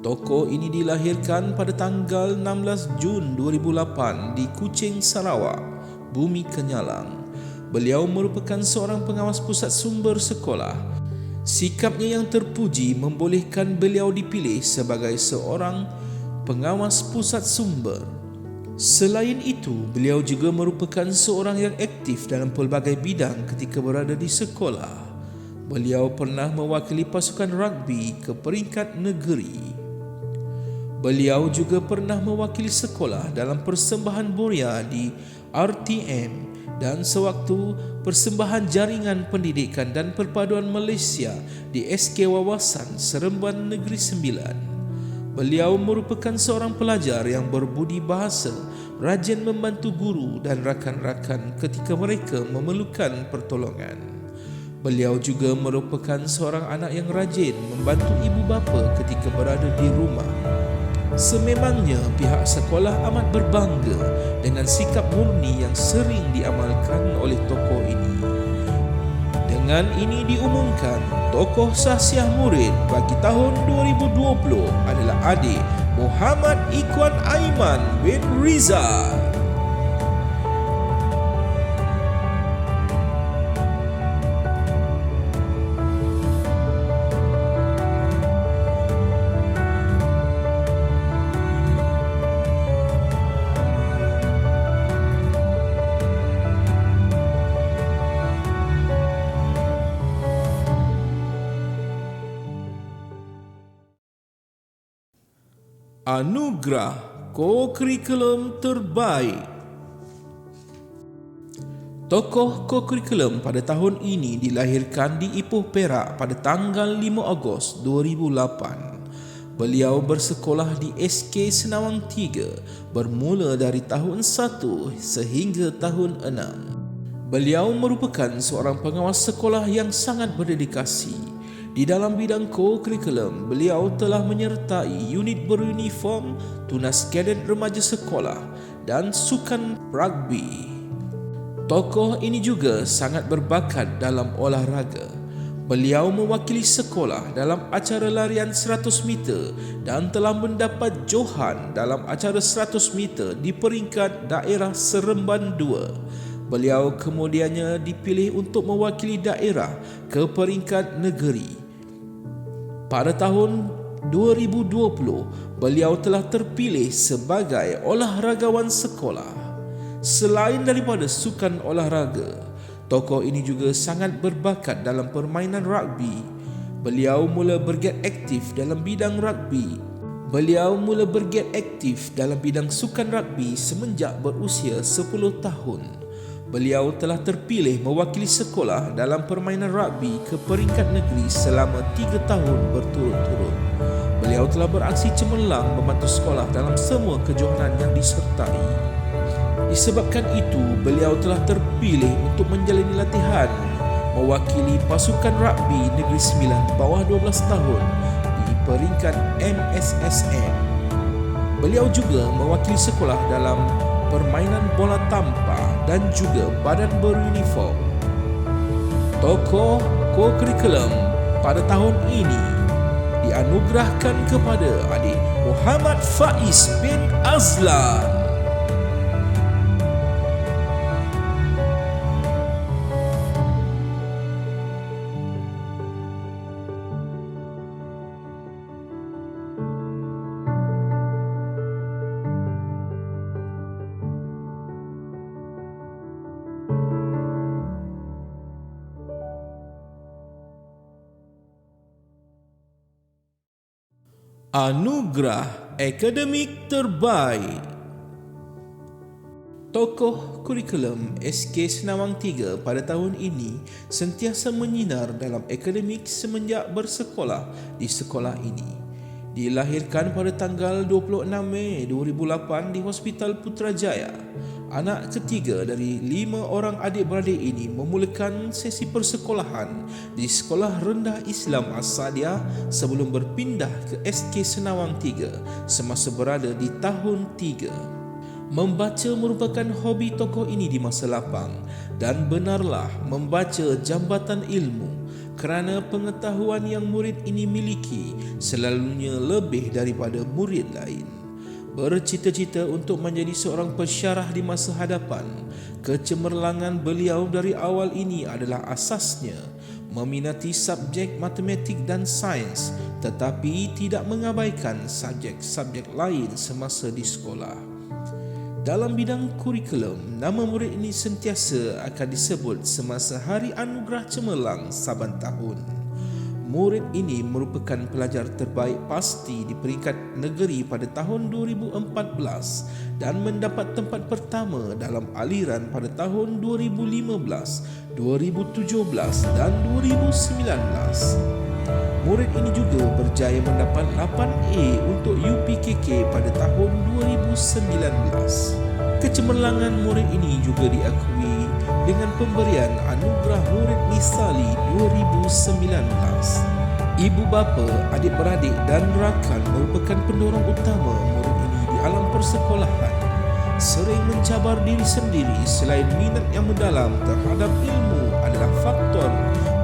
Tokoh ini dilahirkan pada tanggal 16 Jun 2008 di Kuching, Sarawak, Bumi Kenyalang. Beliau merupakan seorang pengawas pusat sumber sekolah. Sikapnya yang terpuji membolehkan beliau dipilih sebagai seorang pengawas pusat sumber. Selain itu, beliau juga merupakan seorang yang aktif dalam pelbagai bidang ketika berada di sekolah. Beliau pernah mewakili pasukan rugby ke peringkat negeri. Beliau juga pernah mewakili sekolah dalam persembahan boria di RTM dan sewaktu persembahan jaringan pendidikan dan perpaduan Malaysia di SK Wawasan Seremban Negeri Sembilan. Beliau merupakan seorang pelajar yang berbudi bahasa, rajin membantu guru dan rakan-rakan ketika mereka memerlukan pertolongan. Beliau juga merupakan seorang anak yang rajin membantu ibu bapa ketika berada di rumah. Sememangnya pihak sekolah amat berbangga dengan sikap murni yang sering diamalkan oleh tokoh ini. Dengan ini diumumkan, tokoh sahsiah murid bagi tahun 2020 adalah adik Muhammad Ikhwan Aiman bin Rizal. Anugerah Kokurikulum Terbaik. Tokoh kokurikulum pada tahun ini dilahirkan di Ipoh, Perak pada tanggal 5 Ogos 2008. Beliau bersekolah di SK Senawang 3 bermula dari tahun 1 sehingga tahun 6. Beliau merupakan seorang pengawas sekolah yang sangat berdedikasi. Di dalam bidang kokurikulum, beliau telah menyertai unit beruniform, tunas kadet remaja sekolah dan sukan rugby. Tokoh ini juga sangat berbakat dalam olahraga. Beliau mewakili sekolah dalam acara larian 100 meter dan telah mendapat johan dalam acara 100 meter di peringkat daerah Seremban 2. Beliau kemudiannya dipilih untuk mewakili daerah ke peringkat negeri. Pada tahun 2020, beliau telah terpilih sebagai olahragawan sekolah. Selain daripada sukan olahraga, tokoh ini juga sangat berbakat dalam permainan rugby. Beliau mula bergiat aktif dalam bidang rugby. Beliau mula bergiat aktif dalam bidang sukan rugby semenjak berusia 10 tahun. Beliau telah terpilih mewakili sekolah dalam permainan rugby ke peringkat negeri selama 3 tahun berturut-turut. Beliau telah beraksi cemerlang membantu sekolah dalam semua kejohanan yang disertai. Disebabkan itu, beliau telah terpilih untuk menjalani latihan mewakili pasukan rugby Negeri Sembilan bawah 12 tahun di peringkat MSSN. Beliau juga mewakili sekolah dalam permainan bola tampar dan juga badan beruniform. Tokoh kokurikulum pada tahun ini dianugerahkan kepada adik Muhammad Faiz bin Azlan. Anugerah Akademik Terbaik. Tokoh kurikulum SK Senawang 3 pada tahun ini sentiasa menyinar dalam akademik semenjak bersekolah di sekolah ini. Dilahirkan pada tanggal 26 Mei 2008 di Hospital Putrajaya. Anak ketiga dari 5 orang adik-beradik ini memulakan sesi persekolahan di Sekolah Rendah Islam As-Sadiah sebelum berpindah ke SK Senawang 3 semasa berada di tahun 3. Membaca merupakan hobi tokoh ini di masa lapang dan benarlah membaca jambatan ilmu kerana pengetahuan yang murid ini miliki selalunya lebih daripada murid lain. Bercita-cita untuk menjadi seorang pensyarah di masa hadapan, kecemerlangan beliau dari awal ini adalah asasnya meminati subjek matematik dan sains tetapi tidak mengabaikan subjek-subjek lain semasa di sekolah. Dalam bidang kurikulum, nama murid ini sentiasa akan disebut semasa Hari Anugerah Cemerlang saban tahun. Murid ini merupakan pelajar terbaik pasti di peringkat negeri pada tahun 2014 dan mendapat tempat pertama dalam aliran pada tahun 2015, 2017 dan 2019. Murid ini juga berjaya mendapat 8A untuk UPKK pada tahun 2019. Kecemerlangan murid ini juga diakui dengan pemberian Anugerah Murid Misali 2019. Ibu bapa, adik-beradik dan rakan merupakan pendorong utama murid ini di alam persekolahan. Sering mencabar diri sendiri selain minat yang mendalam terhadap ilmu adalah faktor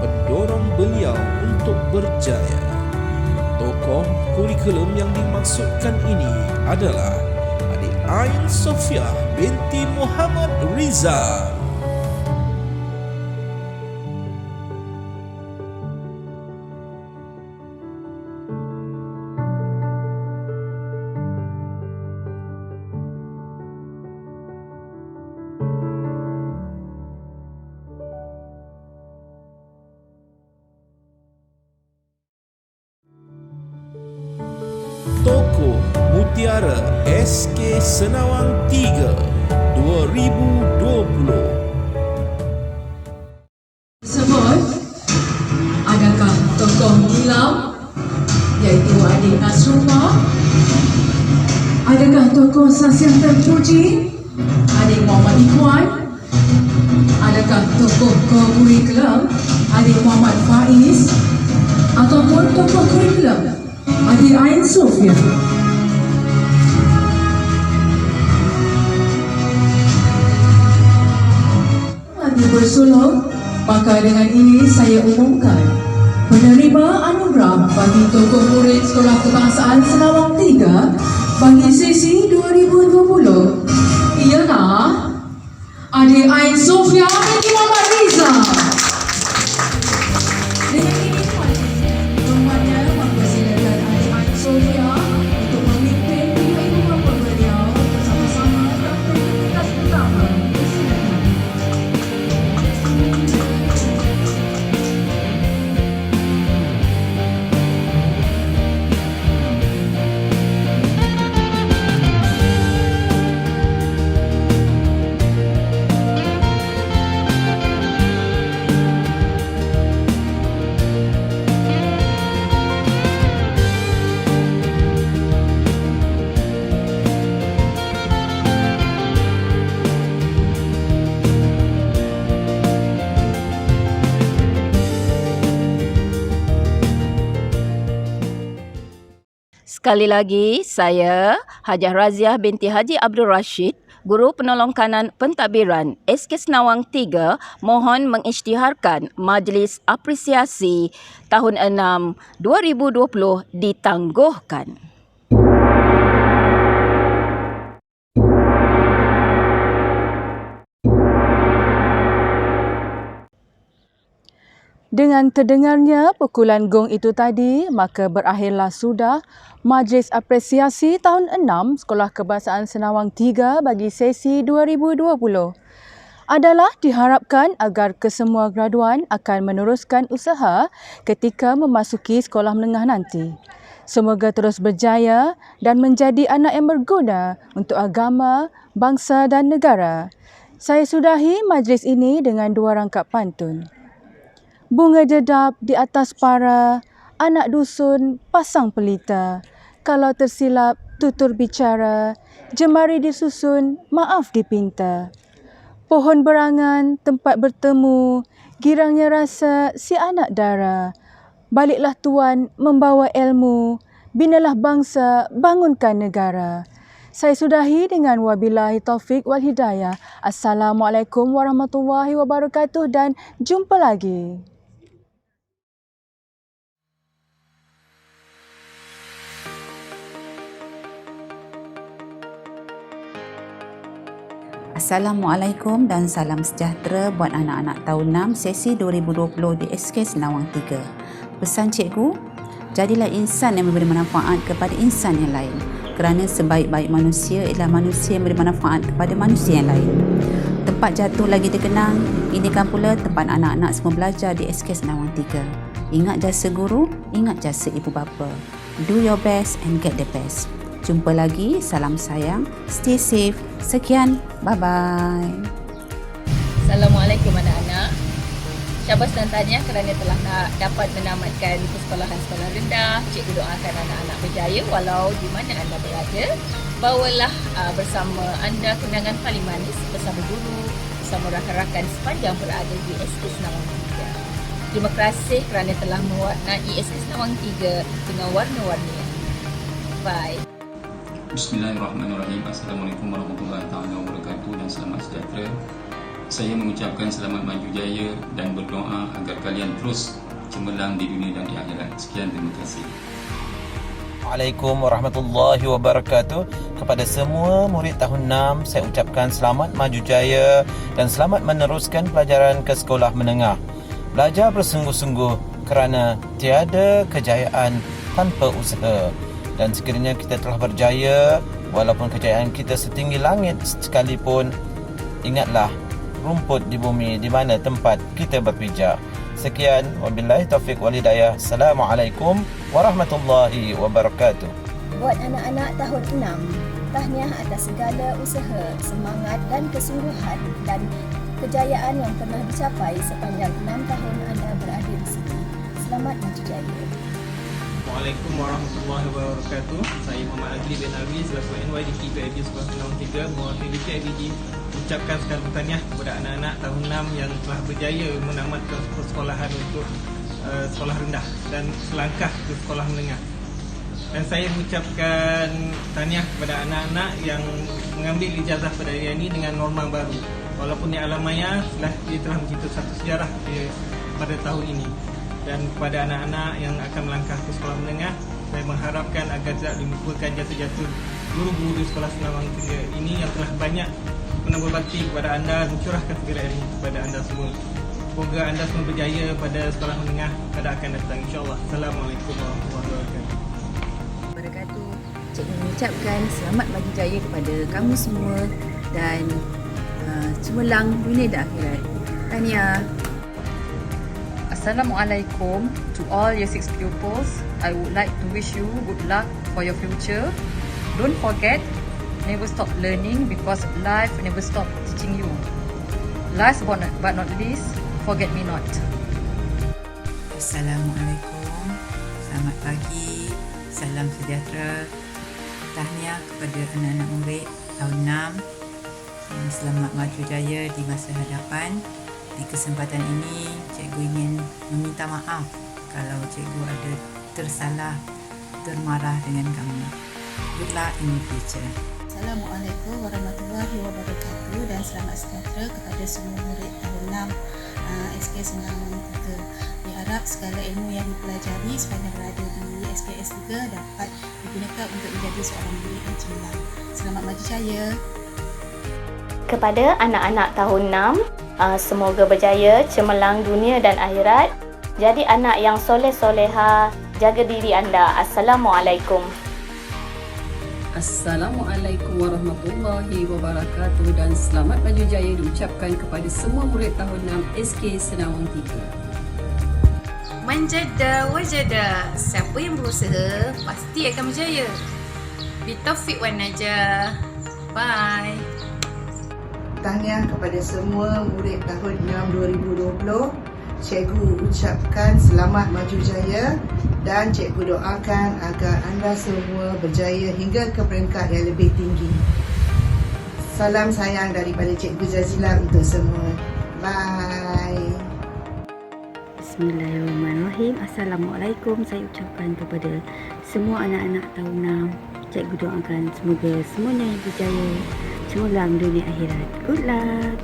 pendorong beliau untuk berjaya. Tokoh kurikulum yang dimaksudkan ini adalah Adik Ain Sofia binti Muhammad Rizal. Tokoh Mutiara SK Senawang 3 2020. Tersebut, adakah tokoh Nilam iaitu Adik Nasrullah? Adakah tokoh Sasiah terpuji Adik Muhammad Ikhwan? Adakah tokoh kurikulum Adik Muhammad Faiz? Ataupun tokoh kurikulum Adik Ain Sofia? Lagi bersulung, maka dengan ini saya umumkan penerima anugerah bagi tokoh murid Sekolah Kebangsaan Senawang 3 bagi sesi 2020 ialah Adik Ain Sofia binti Muhammad Rizal. Dengan ini tuan-tuannya mempersilakan Adik Ain Sofia untuk memimpin kedua ibu bapa beliau bersama-sama dalam aktivitas utama. Sekali lagi, saya Hajah Raziah binti Haji Abdul Rashid, Guru Penolong Kanan Pentadbiran SK Senawang 3, mohon mengisytiharkan Majlis Apresiasi Tahun 6 2020 ditangguhkan. Dengan terdengarnya pukulan gong itu tadi, maka berakhirlah sudah Majlis Apresiasi Tahun 6 Sekolah Kebangsaan Senawang 3 bagi sesi 2020. Adalah diharapkan agar kesemua graduan akan meneruskan usaha ketika memasuki sekolah menengah nanti. Semoga terus berjaya dan menjadi anak yang berguna untuk agama, bangsa dan negara. Saya sudahi majlis ini dengan dua rangkap pantun. Bunga dedap di atas para, anak dusun pasang pelita. Kalau tersilap tutur bicara, jemari disusun, maaf dipinta. Pohon berangan, tempat bertemu, girangnya rasa si anak dara. Baliklah tuan membawa ilmu, binalah bangsa, bangunkan negara. Saya sudahi dengan wabillahi taufik wal hidayah. Assalamualaikum warahmatullahi wabarakatuh dan jumpa lagi. Assalamualaikum dan salam sejahtera buat anak-anak tahun 6 sesi 2020 di SK Senawang 3. Pesan cikgu, jadilah insan yang memberi manfaat kepada insan yang lain. Kerana sebaik-baik manusia ialah manusia yang memberi manfaat kepada manusia yang lain. Tempat jatuh lagi dikenang, ini kan pula tempat anak-anak semua belajar di SK Senawang 3. Ingat jasa guru, ingat jasa ibu bapa. Do your best and get the best. Jumpa lagi, salam sayang, stay safe. Sekian, bye-bye. Assalamualaikum anak-anak. Syabas dan tahniah kerana telah dapat menamatkan sekolah rendah. Cikgu doakan anak-anak berjaya walau di mana anda berada. Bawalah bersama anda kenangan paling manis bersama guru, bersama rakan-rakan sepanjang berada di SK Senawang 3. Terima kasih kerana telah mewarnai SK Senawang 3 dengan warna-warni. Bye. Bismillahirrahmanirrahim. Assalamualaikum warahmatullahi wabarakatuh dan selamat sejahtera. Saya mengucapkan selamat maju jaya dan berdoa agar kalian terus cemerlang di dunia dan di akhirat. Sekian, terima kasih. Assalamualaikum warahmatullahi wabarakatuh. Kepada semua murid tahun 6, saya ucapkan selamat maju jaya dan selamat meneruskan pelajaran ke sekolah menengah. Belajar bersungguh-sungguh kerana tiada kejayaan tanpa usaha. Dan sekiranya kita telah berjaya, walaupun kejayaan kita setinggi langit sekalipun, ingatlah rumput di bumi di mana tempat kita berpijak. Sekian, wabillahi taufiq wal hidayah. Assalamualaikum warahmatullahi wabarakatuh. Buat anak-anak tahun 6, tahniah atas segala usaha, semangat dan kesungguhan dan kejayaan yang pernah dicapai sepanjang 6 tahun anda berada di sini. Selamat maju jaya. Assalamualaikum warahmatullahi wabarakatuh. Saya Muhammad Azli bin Alwi selaku NYDK PIB Sekolah Senawang 3 mewakili PIBG ucapkan sekali tahniah kepada anak-anak tahun 6 yang telah berjaya menamatkan persekolahan untuk sekolah rendah dan selangkah ke sekolah menengah. Dan saya mengucapkan tahniah kepada anak-anak yang mengambil ijazah pada hari ini dengan norma baru. Walaupun di alam maya dia telah mencipta satu sejarah pada tahun ini. Dan kepada anak-anak yang akan melangkah ke sekolah menengah, saya mengharapkan agar tidak dilupakan jatuh-jatuh guru-guru di Sekolah Senawang 3 ini yang telah banyak pernah berbakti kepada anda, mencurahkan segala ilmu kepada anda semua. Semoga anda semua berjaya pada sekolah menengah pada akan datang, insyaAllah. Assalamualaikum warahmatullahi wabarakatuh. Cikgu mengucapkan selamat maju jaya kepada kamu semua dan cemerlang dunia dan akhirat. Tahniah. Assalamualaikum to all year 6 pupils. I would like to wish you good luck for your future. Don't forget, never stop learning because life never stop teaching you. Last but not least, forget me not. Assalamualaikum. Selamat pagi. Salam sejahtera. Tahniah kepada anak-anak murid tahun 6. Selamat maju jaya di masa hadapan. Di kesempatan ini, cikgu ingin meminta maaf kalau cikgu ada tersalah, termarah dengan kamu. Good luck in the future. Assalamualaikum warahmatullahi wabarakatuh dan selamat sejahtera kepada semua murid tahun 6 SK Senawang 3. Diharap segala ilmu yang dipelajari sepanjang berada di SKS 3 dapat digunakan untuk menjadi seorang murid yang cemerlang. Selamat maju jaya. Kepada anak-anak tahun 6, semoga berjaya, cemerlang dunia dan akhirat. Jadi anak yang soleh-soleha, jaga diri anda. Assalamualaikum. Assalamualaikum warahmatullahi wabarakatuh dan selamat maju jaya diucapkan kepada semua murid tahun 6 SK Senawang 3. Manjada wajada, siapa yang berusaha pasti akan berjaya. Bitaufiq wan najah. Bye. Tahniah kepada semua murid tahun 6 2020. Cikgu ucapkan selamat maju jaya dan cikgu doakan agar anda semua berjaya hingga ke peringkat yang lebih tinggi. Salam sayang daripada Cikgu Jazila untuk semua. Bye. Bismillahirrahmanirrahim. Assalamualaikum. Saya ucapkan kepada semua anak-anak tahun 6. Cikgu doakan semoga semuanya yang berjaya, cemerlang dunia akhirat. Good luck.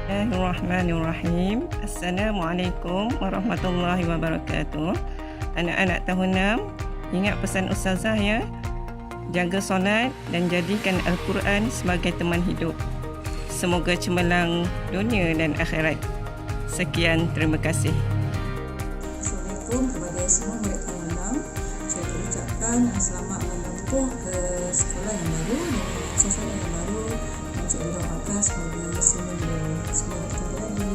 Bismillahirrahmanirrahim. Assalamualaikum warahmatullahi wabarakatuh. Anak-anak tahun 6, ingat pesan ustazah ya. Jaga solat dan jadikan Al-Quran sebagai teman hidup. Semoga cemerlang dunia dan akhirat. Sekian, terima kasih. Assalamualaikum kepada semua murid tahun 6. Saya ucapkan selamat menempuh ke sekolah yang baru dengan suasana yang baru. Dan saya doakan semoga semuanya terjadi.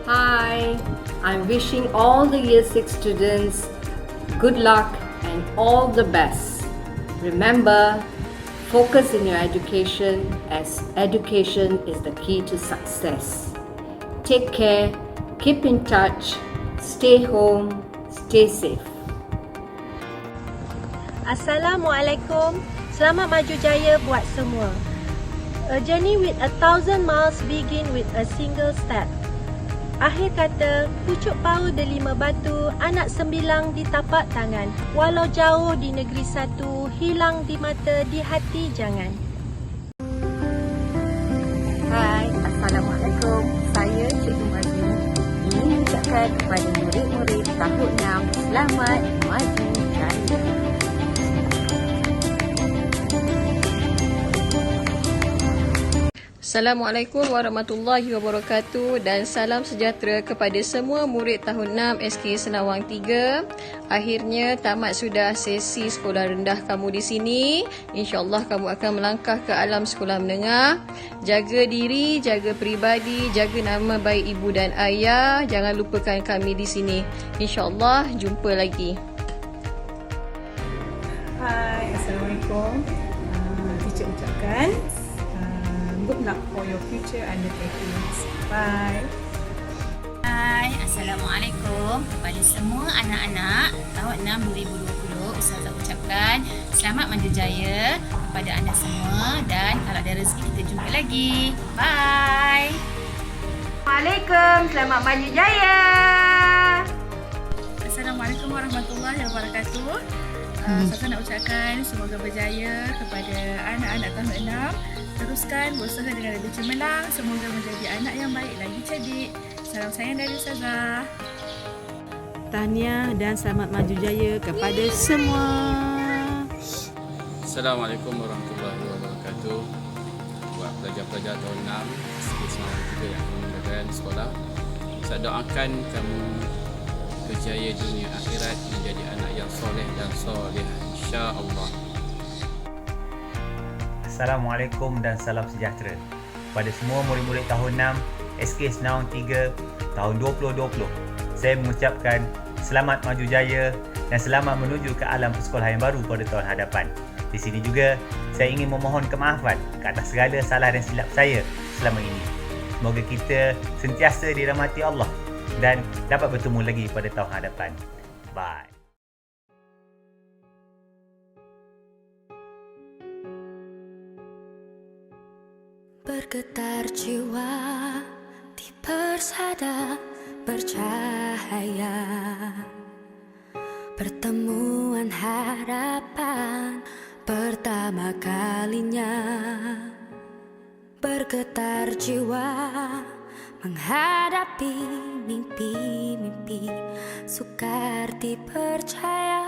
Hi, I'm wishing all the year 6 students good luck and all the best. Remember, focus in your education as education is the key to success. Take care, Keep in touch. Stay home. Stay safe. Assalamualaikum. Selamat maju jaya buat semua. A journey with 1,000 miles begin with a single step. Akhir kata, pucuk pau delima batu, anak sembilang di tapak tangan. Walau jauh di negeri satu, hilang di mata, di hati jangan. Hai, Assalamualaikum. Saya Cikgu Maju. Ingin mengucapkan kepada murid-murid tahun 6 selamat maju jaya. Assalamualaikum warahmatullahi wabarakatuh dan salam sejahtera kepada semua murid tahun 6 SK Senawang 3. Akhirnya tamat sudah sesi sekolah rendah kamu di sini. InsyaAllah kamu akan melangkah ke alam sekolah menengah. Jaga diri, jaga peribadi, jaga nama baik ibu dan ayah. Jangan lupakan kami di sini. InsyaAllah jumpa lagi. Hai, Assalamualaikum. Teacher ucapkan good luck for your future undertakings. Bye. Hai, Assalamualaikum kepada semua anak-anak tahun 6 2020. Ustazah ucapkan selamat maju jaya kepada anda semua dan kalau ada rezeki kita jumpa lagi. Bye. Assalamualaikum, selamat maju jaya. Assalamualaikum warahmatullahi wabarakatuh. Saya nak ucapkan semoga berjaya kepada anak-anak tahun 6. Teruskan berusaha dengan lebih cemerlang. Semoga menjadi anak yang baik lagi cerdik. Salam sayang dari Ustazah. Tahniah dan selamat maju jaya kepada semua. Assalamualaikum warahmatullahi wabarakatuh. Buat pelajar-pelajar tahun 6 SK Senawang 3 yang akan mengadakan sekolah, saya doakan kamu berjaya dunia akhirat, menjadi anak yang soleh dan solehah insya-Allah. Assalamualaikum dan salam sejahtera kepada semua murid-murid tahun 6 SK Senawang 3 tahun 2020. Saya mengucapkan selamat maju jaya dan selamat menuju ke alam persekolahan yang baru pada tahun hadapan. Di sini juga saya ingin memohon kemaafan ke atas segala salah dan silap saya selama ini. Semoga kita sentiasa dirahmati Allah dan dapat bertemu lagi pada tahun hadapan. Bye. Bergetar jiwa di persada bercahaya, pertemuan harapan pertama kalinya. Bergetar jiwa menghadapi mimpi-mimpi, sukar dipercaya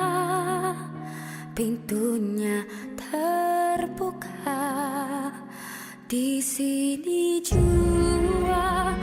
pintunya terbuka. Di sini jua